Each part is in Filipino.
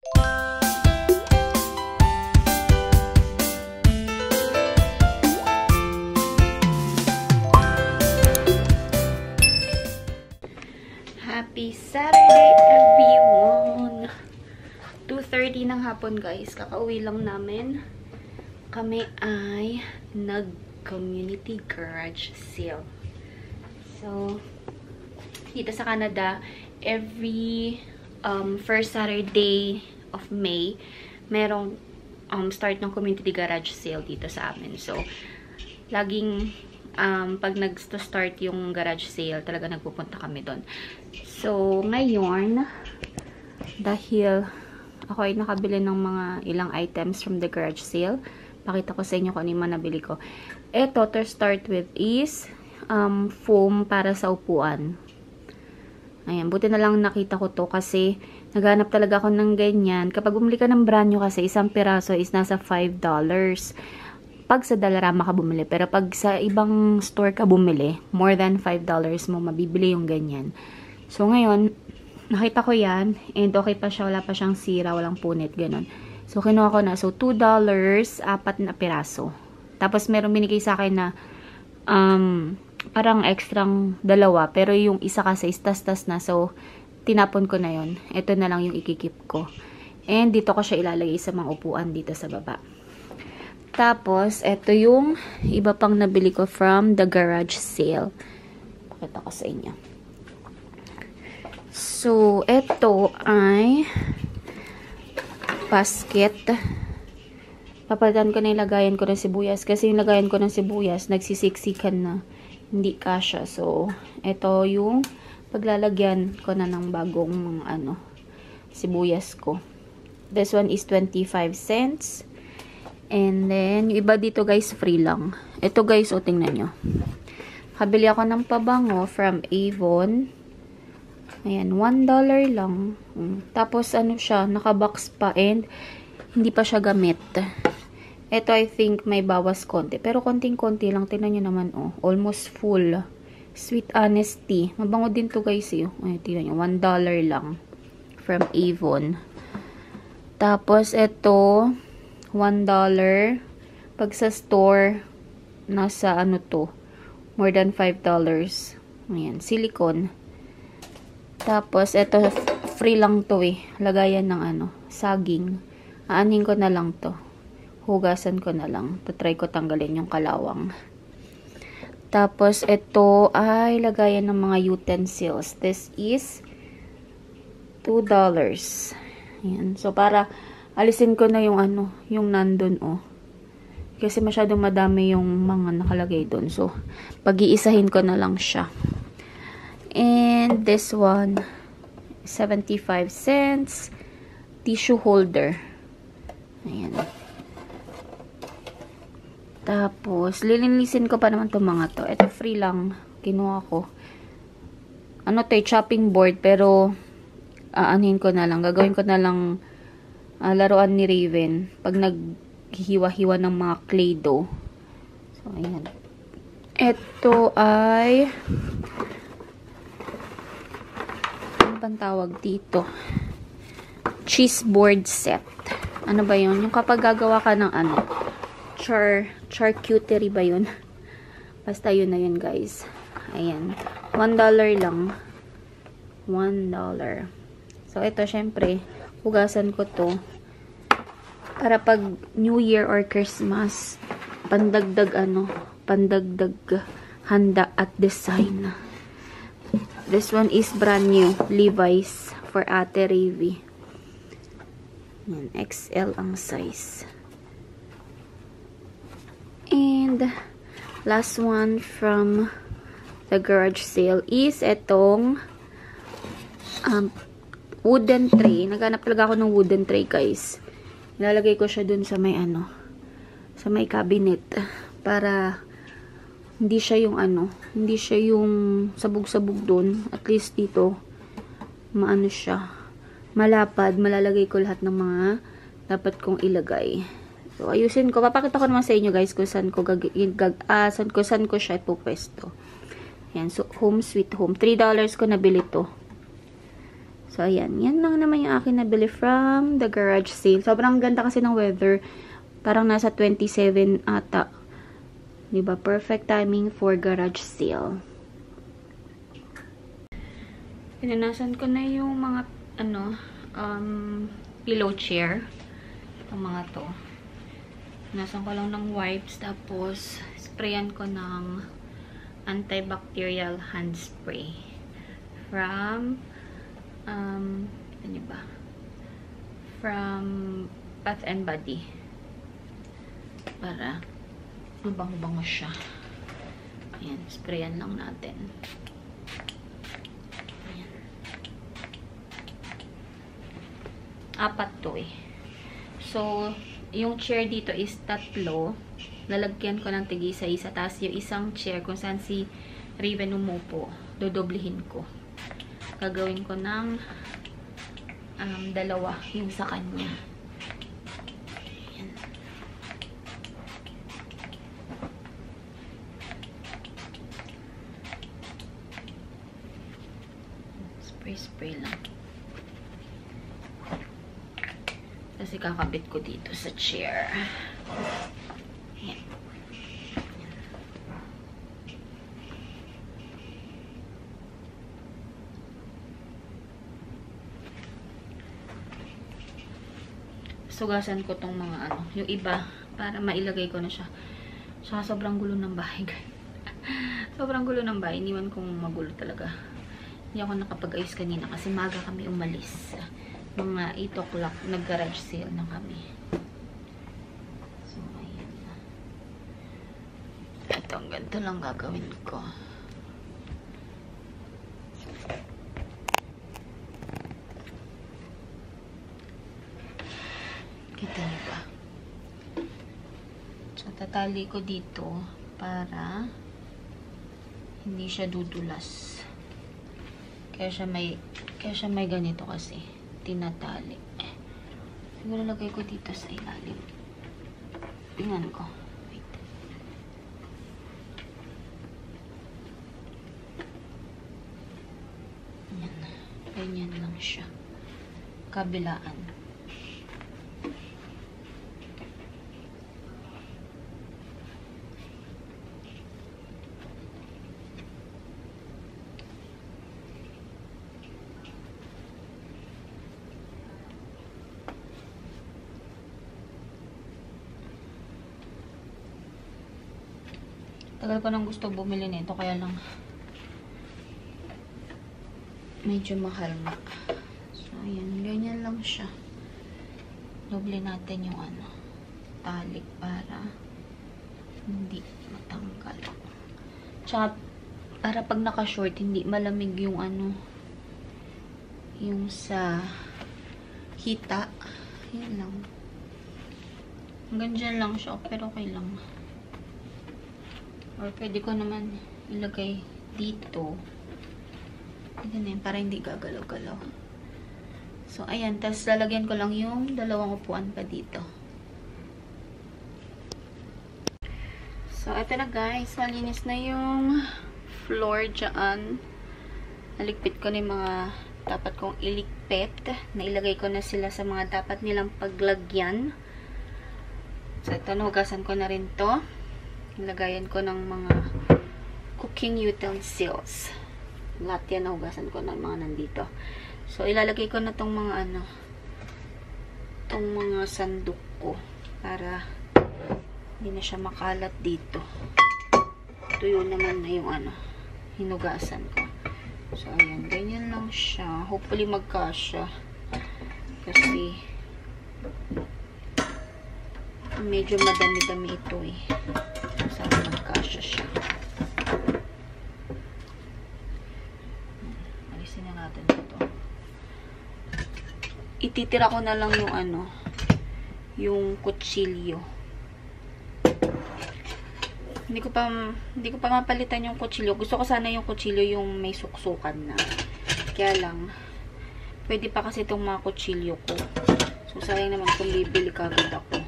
Happy Saturday, everyone! 2:30 ng hapon, guys. Kakauwi lang namin. Kami ay nag-community garage sale. So, dito sa Canada, every first Saturday of May, merong start ng community garage sale dito sa amin. So, laging pag nag-start yung garage sale, talaga nagpupunta kami doon. So, ngayon, dahil ako ay nakabili ng mga ilang items from the garage sale, pakita ko sa inyo kung ano yung nabili ko. Ito, to start with is foam para sa upuan. Ayan, buti na lang nakita ko to kasi naghanap talaga ako ng ganyan. Kapag bumili ka ng brand new kasi, isang piraso is nasa $5. Pag sa Dollarama ka bumili. Pero pag sa ibang store ka bumili, more than $5 mo mabibili yung ganyan. So, ngayon, nakita ko yan. And okay pa siya. Wala pa siyang sira. Walang punit. Ganon. So, kinuha ko na. So, $2, 4 na piraso. Tapos, meron binigay sa akin na parang extrang 2. Pero yung isa kasi is tas-tas na. So, tinapon ko na yon. Ito na lang yung ikikip ko. And dito ko siya ilalagay sa mga upuan dito sa baba. Tapos, ito yung iba pang nabili ko from the garage sale. Pakita ko sa inyo. So, ito ay basket. Papalitan ko na yung lagayan ko ng sibuyas. Kasi yung lagayan ko ng sibuyas, nagsisiksikan na. Hindi kasha. So, ito yung paglalagyan ko na ng bagong sibuyas ko. This one is 25 cents. And then, yung iba dito guys, free lang. Ito guys, o tingnan nyo. Kabili ako ng pabango from Avon. Ayan, $1 lang. Tapos, siya, nakabox pa and hindi pa siya gamit. Ito, I think, may bawas konti. Pero konting-konti lang. Tingnan nyo naman, almost full. Sweet Honesty. Mabango din to guys, Ay, tingnan nyo, $1 lang. From Avon. Tapos, ito, $1. Pag sa store, nasa more than $5. Ayan, silicone. Tapos, ito, free lang to lagayan ng saging. Aanin ko na lang to. Hugasan ko na lang. Tatry ko tanggalin yung kalawang. Tapos, ito ay lagayan ng mga utensils. This is $2. Ayan. So, para alisin ko na yung yung nandun, Kasi masyadong madami yung mga nakalagay doon. So, pag-iisahin ko na lang siya. And this one, 75 cents. Tissue holder. Ayan. Tapos, lilinisin ko pa naman itong mga to. Ito, free lang. Kinuha ko. Chopping board. Pero, aanhin ko na lang. Gagawin ko na lang laruan ni Raven pag naghihiwa-hiwa ng mga clay dough. So, ayan. Ito ay ano bang tawag dito? Cheese board set. Ano ba yun? Yung kapag gagawa ka ng charcuterie ba yun? Basta yun na yun, guys. Ayan. $1 lang. $1. So, ito, syempre, hugasan ko to. Para pag New Year or Christmas, pandagdag handa at design. This one is brand new. Levi's for Ate Ravi. Yan, XL ang size. And last one from the garage sale is etong wooden tray. Naghanap talaga ako ng wooden tray, guys. Ilalagay ko siya dun sa may sa may cabinet para hindi siya yung hindi siya yung sabog-sabog dun. At least dito siya, malapad. Malalagay ko lahat ng mga dapat kong ilagay. So, ayusin ko. Papakita ko naman sa inyo, guys, kung saan ko saan ko siya ipupwesto. Yan. So, home sweet home. $3 ko nabili to. So, ayan. Yan lang naman yung akin nabili from the garage sale. Sobrang ganda kasi ng weather. Parang nasa 27 ata. Diba? Perfect timing for garage sale. Pinanasan ko na yung mga, pillow chair. Itong mga to. Nasan ko lang ng wipes. Tapos, sprayan ko ng antibacterial hand spray. From, ano ba? From Bath and Body. Para mabango-bango siya. Ayan, sprayan lang natin. Ayan. 4 to eh. So, yung chair dito is 3. Lalagyan ko ng tig-isa-isa. Tapos yung isang chair kung saan si Raven umupo, dodoblihin ko. Gagawin ko ng 2 yung sa kanya. Ayan. Spray lang. Kasi kakabit ko dito sa chair. Ayan. Sugasan ko tong mga yung iba para mailagay ko na siya. Saka sobrang gulo ng bahay. Sobrang gulo ng bahay. Iniwan kong magulo talaga. Hindi ako nakapag-ayos kanina kasi maga kami umalis. Mga 8 o'clock, nag-garage sale na kami. So, ayan na. Ito, ang ganito lang gagawin ko. Kita niyo ba? So, tatali ko dito para hindi siya dudulas. Kaya siya may ganito kasi. Tinatali. Siguro lagay ko dito sa ilalim. Tingnan ko. Wait. Yan. Ganyan lang siya. Kabilaan. Tagal ko nang gusto bumili nito, kaya lang medyo mahal na. So, ayan. Ganyan lang siya. Doble natin yung tali para hindi matanggal. Tsaka, para pag naka-short, hindi malamig yung yung sa hita. Yan lang. Hanggang dyan lang siya, pero okay lang. Or pwede ko naman ilagay dito. Ito na yun, para hindi gagalaw-galaw. So, ayan. Tapos, lalagyan ko lang yung 2 upuan pa dito. So, ito na guys. Malinis na yung floor dyan. Naligpit ko na yung mga dapat kong iligpit. Nailagay ko na sila sa mga dapat nilang paglagyan. So, ito, nahugasan ko na rin to. Nilagayan ko ng mga cooking utensils. Lahat yan nahugasan ko ng mga nandito. So, ilalagay ko na tong mga tong mga sandok ko para hindi na siya makalat dito. Tuyo naman na yung hinugasan ko. So, ayan. Ganyan lang siya. Hopefully magkasya. Kasi medyo madami-dami ito eh. Sana magkasya siya. Alisin na natin ito. Ititira ko na lang yung yung kutsilyo. Hindi ko pa mapalitan yung kutsilyo. Gusto ko sana yung kutsilyo yung may suksukan na. Kaya lang, pwede pa kasi itong mga kutsilyo ko. So, sayang naman kung bibili kagad ako.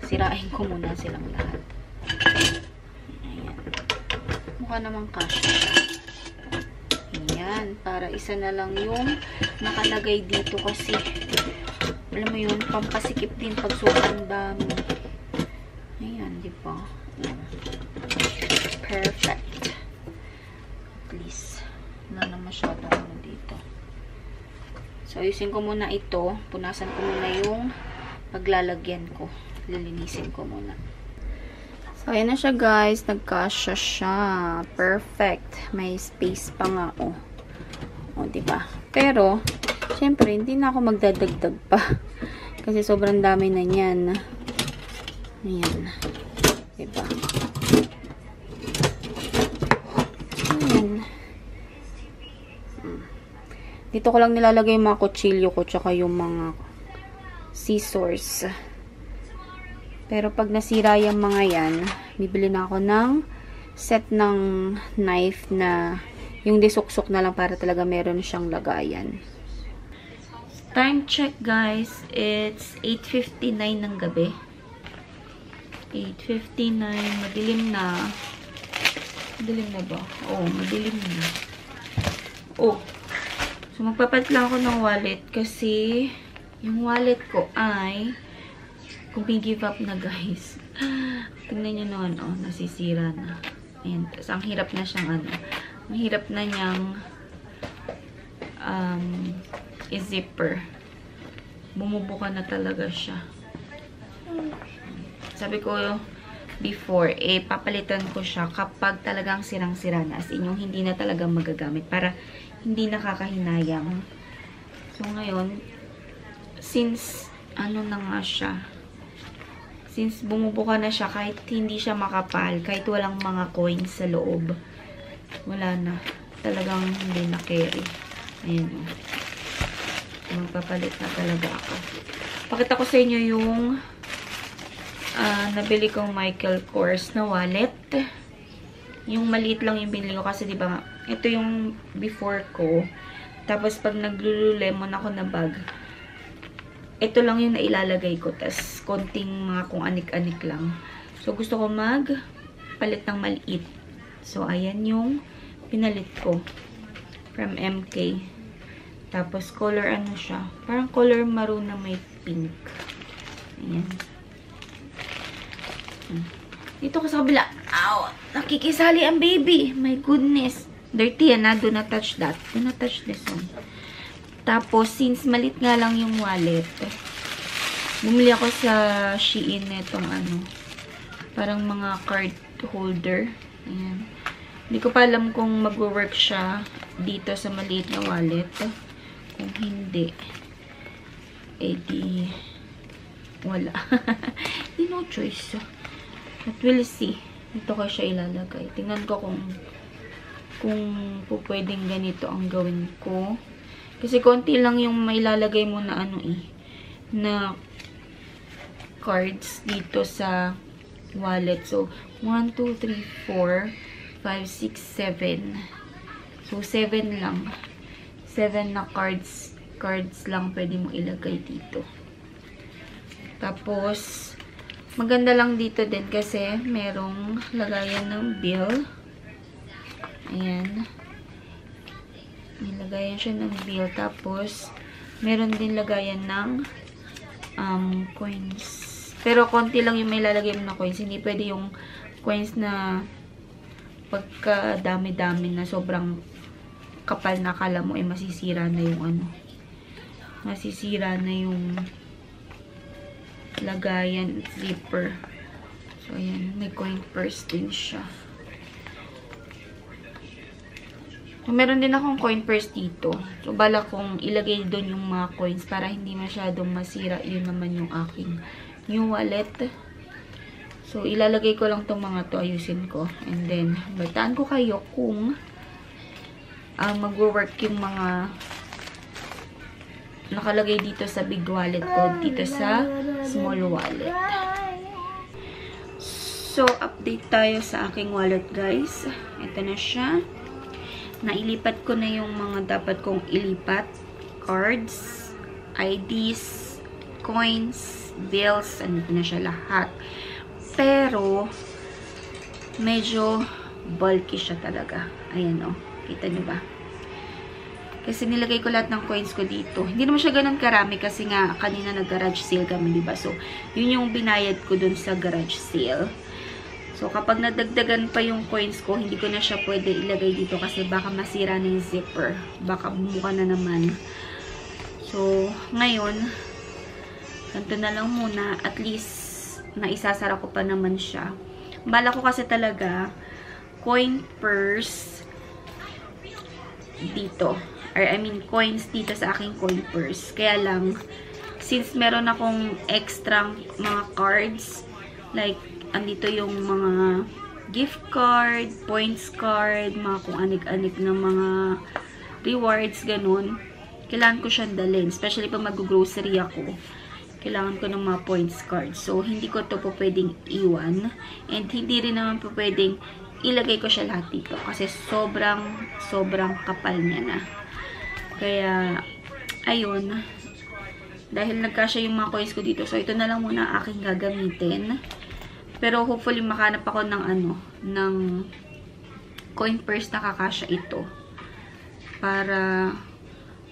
Sirain ko muna silang lahat. Ayan. Mukha namang kasya. Ayan. Para isa na lang yung nakalagay dito kasi alam mo yun, pampasikip din pag sobrang dami. Ayan, di ba? Perfect. At least, wala na masyadong ano dito. So, ayusin ko muna ito. Punasan ko muna yung paglalagyan ko. Lilinisin ko muna. So, ayan na siya guys. Nagkasya siya. Perfect. May space pa nga, oh. O, diba? Pero, syempre, hindi na ako magdadagdag pa. Kasi sobrang dami na niyan. Ayan. Diba? Ayan. Dito ko lang nilalagay yung mga kutsilyo ko tsaka yung mga scissors. Pero pag nasira yung mga yan, bibili na ako ng set ng knife na yung disuksok na lang para talaga meron siyang lagayan. Time check guys, it's 8:59 ng gabi. 8:59, madilim na. Madilim na ba? Oh, madilim na. Oh. So, magpapalit lang ako ng wallet kasi yung wallet ko ay give up na guys. Tingnan nyo naman, oh, nasisira na. Ayan. Tapos, ang hirap na siyang ano. Ang hirap na niyang i-zipper. Bumubuka na talaga siya. Sabi ko before, papalitan ko siya kapag talagang sirang-sira na. As in, yung hindi na talaga magagamit. Para hindi nakakahinayang. So, ngayon, since, ano na nga siya, since bumubuka na siya, kahit hindi siya makapal, kahit walang mga coins sa loob, wala na. Talagang hindi na carry. Ayan o. Magpapalit na talaga ako. Pakita ko sa inyo yung nabili kong Michael Kors na wallet. Yung maliit lang yung binili ko kasi diba ito yung before ko. Tapos pag nag-Lululemon ako na bag, ito lang yung nailalagay ko. Tapos konting mga kung anik-anik lang. So gusto ko magpalit ng maliit. So ayan yung pinalit ko from MK. Tapos color ano siya. Parang color maroon na may pink. Ayan. Dito ko sa kabila. Ow! Nakikisali ang baby. My goodness. Dirty yan na. Do not touch that. Do not touch this one. Tapos, since malit nga lang yung wallet, bumili ako sa Shein netong ano. Parang mga card holder. Ayan. Hindi ko pa alam kung mag-work siya dito sa maliit na wallet. Kung hindi, di wala. Di no choice. But we'll see. Dito ko siya ilalagay. Tingnan ko kung pwedeng ganito ang gawin ko. Kasi konti lang yung may lalagay mo na ano na cards dito sa wallet. So, 1, 2, 3, 4, 5, 6, 7. So, 7 lang. 7 na cards lang pwede mo ilagay dito. Tapos, maganda lang dito din kasi merong lagayan ng bill. Ayan. May lagayan siya ng bill. Tapos, meron din lagayan ng coins. Pero, konti lang yung may lalagay mo na coins. Hindi pwede yung coins na pagka dami-dami na sobrang kapal na kala mo, masisira na yung ano. Masisira na yung lagayan, zipper. So, ayan. May coin purse din siya. So, meron din akong coin purse dito. So, bala kong ilagay doon yung mga coins para hindi masyadong masira. Yun naman yung aking new wallet. So, ilalagay ko lang tong mga to. Ayusin ko. And then, bataan ko kayo kung mag-work yung mga nakalagay dito sa big wallet ko, dito sa small wallet. So, update tayo sa aking wallet, guys. Ito na siya. Nailipat ko na yung mga dapat kong ilipat. Cards, IDs, coins, bills, andito na siya lahat. Pero, medyo bulky siya talaga. Ayan o. Kita nyo ba? Kasi nilagay ko lahat ng coins ko dito. Hindi naman siya ganun karami kasi nga kanina nag-garage sale kami, diba? So, yun yung binayad ko dun sa garage sale. So, kapag nadagdagan pa yung coins ko, hindi ko na siya pwede ilagay dito kasi baka masira na yung zipper. Baka bumuka na naman. So, ngayon, ganito na lang muna. At least, naisasara ko pa naman siya. Bala ko kasi talaga, coin purse dito. Or I mean, coins dito sa aking coin purse. Kaya lang, since meron akong extra mga cards, like, andito yung mga gift card, points card, mga kung anik-anik na mga rewards, ganun. Kailangan ko siyang dalhin. Especially pag mag-grocery ako. Kailangan ko ng mga points card. So, hindi ko to po pwedeng iwan. And hindi rin naman po pwedeng ilagay ko siya lahat dito. Kasi sobrang kapal niya na. Kaya, ayun. Dahil nagkasya yung mga coins ko dito. So, ito na lang muna aking gagamitin. Pero, hopefully, makanap ako ng ng coin purse na kakasya ito. Para,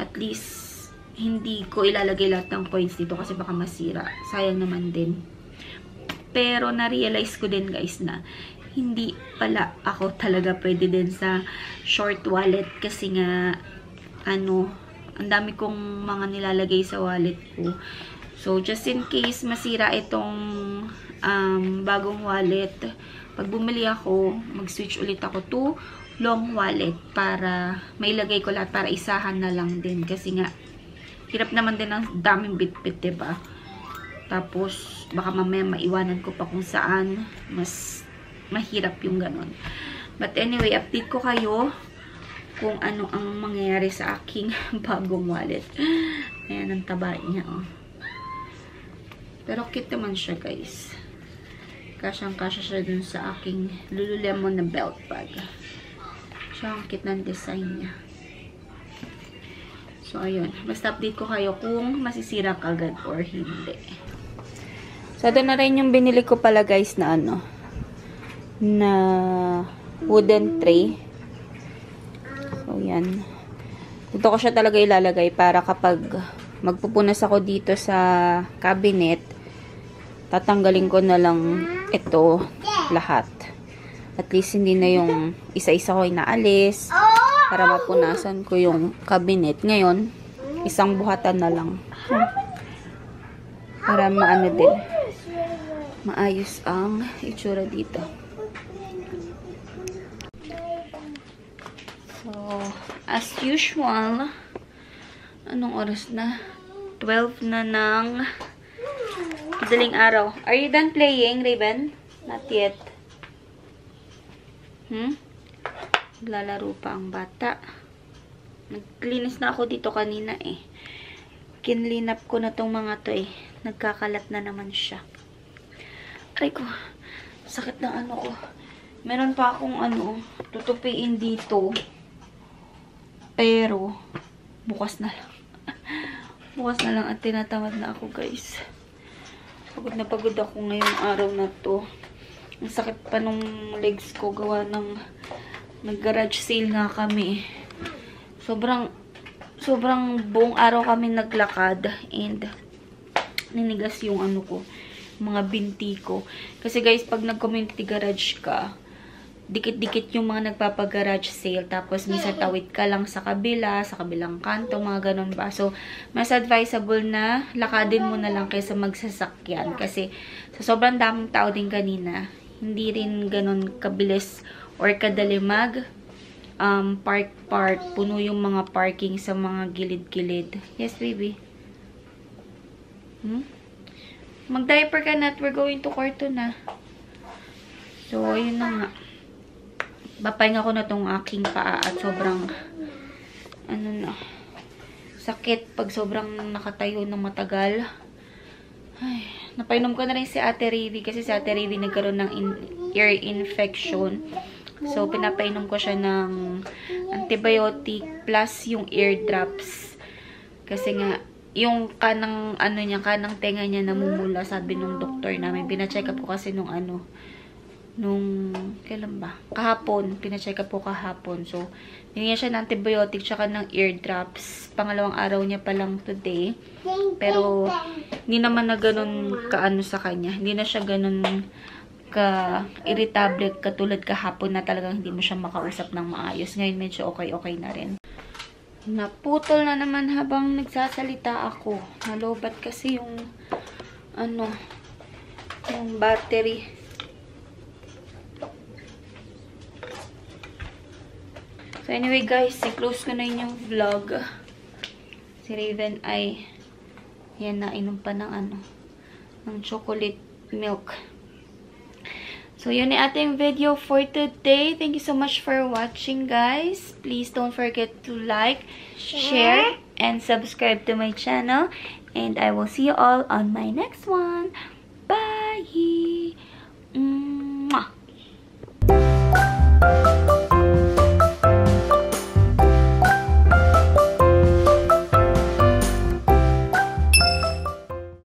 at least, hindi ko ilalagay lahat ng coins dito kasi baka masira. Sayang naman din. Pero, na-realize ko din, guys, na hindi pala ako talaga pwede din sa short wallet kasi nga ang dami kong mga nilalagay sa wallet ko. So, just in case masira itong bagong wallet, pag bumili ako, mag-switch ulit ako to long wallet para mailagay ko lahat para isahan na lang din. Kasi nga, hirap naman din ang daming bit-bit, diba? Tapos, baka mamaya maiwanan ko pa kung saan. Mas mahirap yung ganun. But anyway, update ko kayo kung ano ang mangyayari sa aking bagong wallet. Ayan, ang taba niya, oh. Pero cute naman siya, guys. Kasyang-kasya siya dun sa aking Lululemon na belt bag. Siya ang cute ng design niya. So, ayun. Basta update ko kayo kung masisira kagad or hindi. So, ito na rin yung binili ko pala, guys, na na wooden tray. So, yan. Dito ko siya talaga ilalagay para kapag magpupunas ako dito sa cabinet, tatanggalin ko na lang ito lahat. At least, hindi na yung isa-isa ko inaalis para mapunasan ko yung cabinet. Ngayon, isang buhatan na lang. Para maano din. Maayos ang itsura dito. So, as usual, anong oras na? 12 na ng madaling araw. Are you done playing, Raven? Not yet. Naglalaro pa ang bata. Naglinis na ako dito kanina eh. Kinlinap ko na tong mga to eh. Nagkakalat na naman siya. Aray ko, sakit ng ano ko. Meron pa akong tutupiin dito. Pero, bukas na lang. Bukas na lang at tinatamad na ako, guys. Pagod na pagod ako ngayong araw na to. Ang sakit pa nung legs ko gawa ng nag-garage sale nga kami. Sobrang buong araw kami naglakad and ninigas yung mga binti ko. Kasi guys, pag nag-community garage ka, dikit-dikit yung mga nagpapag-garage sale. Tapos, minsan tawid ka lang sa kabilang kanto, mga ganun ba. So, mas advisable na lakadin mo na lang kaysa magsasakyan. Kasi, sa sobrang daming tao din kanina, hindi rin ganun kabilis or kadali park. Puno yung mga parking sa mga gilid-gilid. Yes, baby? Mag-diaper ka na at we're going to Corto na. So, yun na nga. Papahinga ko na tong aking paa at sobrang sakit pag sobrang nakatayo ng matagal. Ay, napainom ko na rin si Ate Rivi kasi si Ate Rivi nagkaroon ng ear infection. So, pinapainom ko siya ng antibiotic plus yung ear drops. Kasi nga, yung kanang tenga niya namumula, sabi nung doktor namin. Pina-check up ko kasi nung kailan ba? Kahapon. Pina-check up po kahapon. So, binigyan siya ng antibiotic tsaka ng ear drops. Pangalawang araw niya pa lang today. Pero, hindi naman na ganun kaano sa kanya. Hindi na siya ganun ka-irritable katulad kahapon na talagang hindi mo siya makausap ng maayos. Ngayon, medyo okay-okay na rin. Naputol na naman habang nagsasalita ako. Nalobat kasi yung yung battery. So, anyway guys, i-close ko na yung vlog. Si Raven ay yan na, inom pa ng ng chocolate milk. So, yun yung ating video for today. Thank you so much for watching, guys. Please don't forget to like, share, and subscribe to my channel. And I will see you all on my next one. Bye!